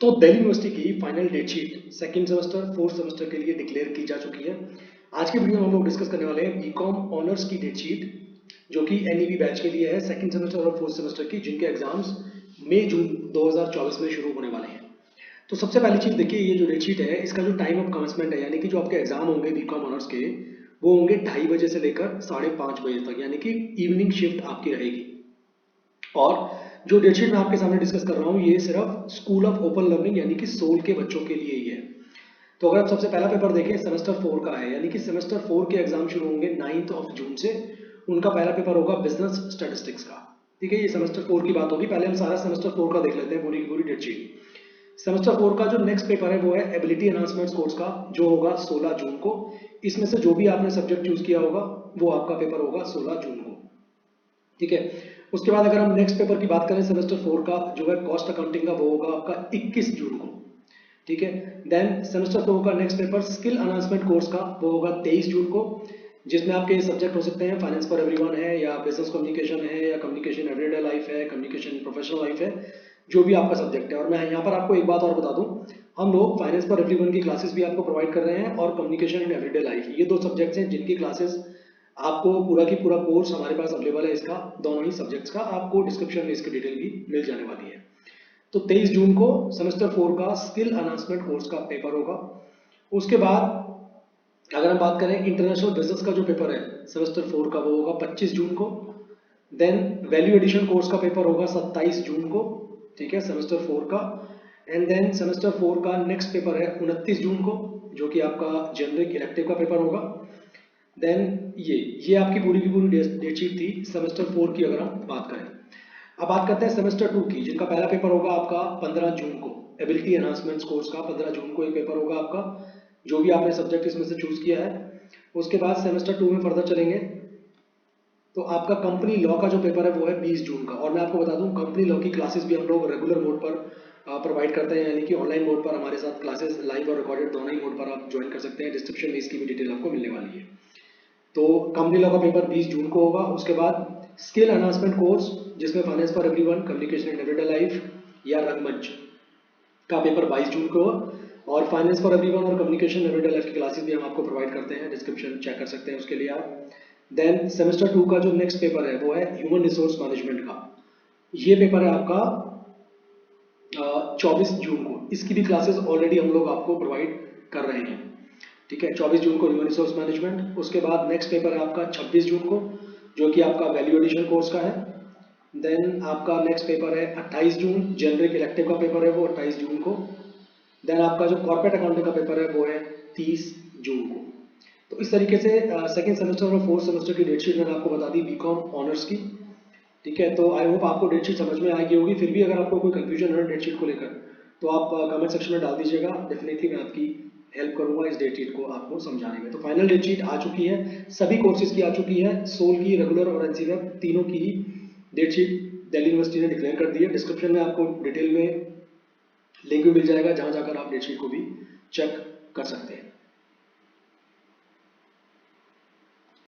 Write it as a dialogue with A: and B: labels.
A: तो दिल्ली यूनिवर्सिटी की final date sheet second semester fourth semester के लिए डिक्लेयर की जा चुकी है। आज की वीडियो में हम लोग डिस्कस करने वाले हैं बीकॉम ऑनर्स की डेटशीट जो कि एनईबी बैच के लिए है सेकंड सेमेस्टर और फोर्थ सेमेस्टर की, जिनके एग्जाम्स मई जून 2024 में शुरू होने वाले हैं। तो सबसे पहली चीज देखिए, ये जो डेटशीट है इसका जो टाइम ऑफ कमेंसमेंट है, यानी कि जो आपके एग्जाम होंगे बीकॉम ऑनर्स के, वो होंगे 2:30 बजे से लेकर 5:30 बजे तक, यानी कि इवनिंग शिफ्ट आपकी रहेगी। और जो डेटशीट मैं आपके सामने डिस्कस कर रहा हूँ ये सिर्फ स्कूल ऑफ ओपन लर्निंग यानी कि सोल के बच्चों के लिए ही है। तो अगर आप सबसे पहला पेपर देखें सेमेस्टर 4 का है, यानी कि सेमेस्टर 4 के एग्जाम शुरू होंगे 9 जून से। उनका पहला पेपर होगा बिजनेस स्टैटिस्टिक्स का। ठीक है, ये सेमेस्टर 4 की बात होगी। पहले हम सारा सेमेस्टर 4 का देख लेते हैं, पूरी की पूरी डेटशीट। सेमेस्टर 4 का जो नेक्स्ट पेपर है वो है एबिलिटी एनहांसमेंट कोर्स का, जो होगा 16 जून को। इसमें से जो भी आपने सब्जेक्ट चूज किया होगा वो आपका पेपर होगा 16 जून को। ठीक है, उसके बाद अगर हम नेक्स्ट पेपर की बात करें सेमेस्टर 4 का, जो है कॉस्ट अकाउंटिंग का, वो होगा आपका 21 जून को। ठीक है, देन सेमेस्टर 4 का next paper skill enhancement course का, वो होगा 23 जून को, जिसमें आपके सब्जेक्ट हो सकते हैं फाइनेंस फॉर एवरीवन है, या बिजनेस कम्युनिकेशन है, या कम्युनिकेशन एवरीडे लाइफ है, कम्युनिकेशन प्रोफेशनल लाइफ है, जो भी आपका सब्जेक्ट है। और मैं यहाँ पर आपको एक बात और बता दूं, हम लोग फाइनेंस फॉर एवरीवन की क्लासेस भी आपको प्रोवाइड कर रहे हैं, और कम्युनिकेशन इन एवरीडे लाइफ, ये दो सब्जेक्ट्स हैं जिनकी क्लासेस आपको पूरा की पूरा कोर्स हमारे पास अवेलेबल है। इसका दोनों ही सब्जेक्ट्स का आपको डिस्क्रिप्शन में इसकी डिटेल भी मिल जाने वाली है। तो 23 जून को सेमेस्टर 4 का स्किल अनाउंसमेंट कोर्स का पेपर होगा। उसके बाद अगर हम बात करें इंटरनेशनल बिजनेस का जो पेपर है सेमेस्टर 4 का, वो होगा 25 जून को। देन वैल्यू एडिशन कोर्स का पेपर होगा 27 जून को। ठीक है, सेमेस्टर 4 का। एंड देन सेमेस्टर 4 का नेक्स्ट पेपर है 29 जून को, जो कि आपका जेनरिक इलेक्टिव का पेपर होगा। देन ये आपकी पूरी की पूरी डेटशीट थी सेमेस्टर 4 की, अगर हम बात करें। अब बात करते हैं सेमेस्टर 2 की, जिनका पहला पेपर होगा आपका 15 जून को। एबिलिटी एनहांसमेंट कोर्स का 15 जून को एक पेपर होगा आपका, जो भी आपने सब्जेक्ट इसमें से चूज किया है। उसके बाद सेमेस्टर 2 में फर्दर चलेंगे तो आपका कंपनी लॉ का जो पेपर है वो है 20 जून का। और मैं आपको बता दूं, कंपनी लॉ की क्लासेस भी हम लोग रेगुलर मोड पर प्रोवाइड करते हैं, यानी कि ऑनलाइन मोड पर हमारे साथ क्लासेस लाइव और रिकॉर्डेड दोनों ही मोड पर आप ज्वाइन कर सकते हैं। डिस्क्रिप्शन में इसकी भी डिटेल आपको मिलने वाली है। तो कंपनी लॉ का पेपर 20 जून को होगा। उसके बाद स्किल एनहांसमेंट कोर्स, जिसमें finance for everyone, communication in everyday life या रंगमंच का पेपर 22 जून को होगा। और फाइनेंस फॉर एवरीवन और कम्युनिकेशन एवरीडे लाइफ की क्लासेस भी हम आपको प्रोवाइड करते हैं, डिस्क्रिप्शन चेक कर सकते हैं उसके लिए आप। देन सेमेस्टर 2 का जो नेक्स्ट पेपर है वो है ह्यूमन रिसोर्स मैनेजमेंट का। ये पेपर है आपका 24 जून को। इसकी भी क्लासेस ऑलरेडी हम लोग आपको प्रोवाइड कर रहे हैं। ठीक है, 24 जून को ह्यूमन रिसोर्स मैनेजमेंट। उसके बाद नेक्स्ट पेपर है आपका 26 जून को, जो कि आपका वैल्यू एडिशन कोर्स का है। देन आपका नेक्स्ट पेपर है 28 जून, जेनरिक इलेक्टिव का पेपर है वो 28 जून को। देन आपका जो कॉर्पोरेट अकाउंटिंग का पेपर है वो है 30 जून को। तो इस तरीके से सेकेंड सेमेस्टर और फोर्थ सेमेस्टर की डेटशीट मैंने आपको बता दी बीकॉम ऑनर्स की। ठीक है, तो आई होप आपको डेटशीट समझ में आ गई होगी। फिर भी अगर आपको कोई कंफ्यूजन है डेटशीट को लेकर तो आप कमेंट सेक्शन में डाल दीजिएगा। डेफिनेटली मैं आपकी हेल्प करूंगा इस डेटशीट को आपको समझाने में। तो फाइनल डेटशीट आ चुकी है, सभी कोर्सेज की आ चुकी है, सोल की, रेगुलर और एनसीवेब तीनों की ही डेटशीट दिल्ली यूनिवर्सिटी ने डिक्लेयर कर दी है। डिस्क्रिप्शन में आपको डिटेल में लिंक भी मिल जाएगा, जहां जाकर आप डेटशीट को भी चेक कर सकते हैं।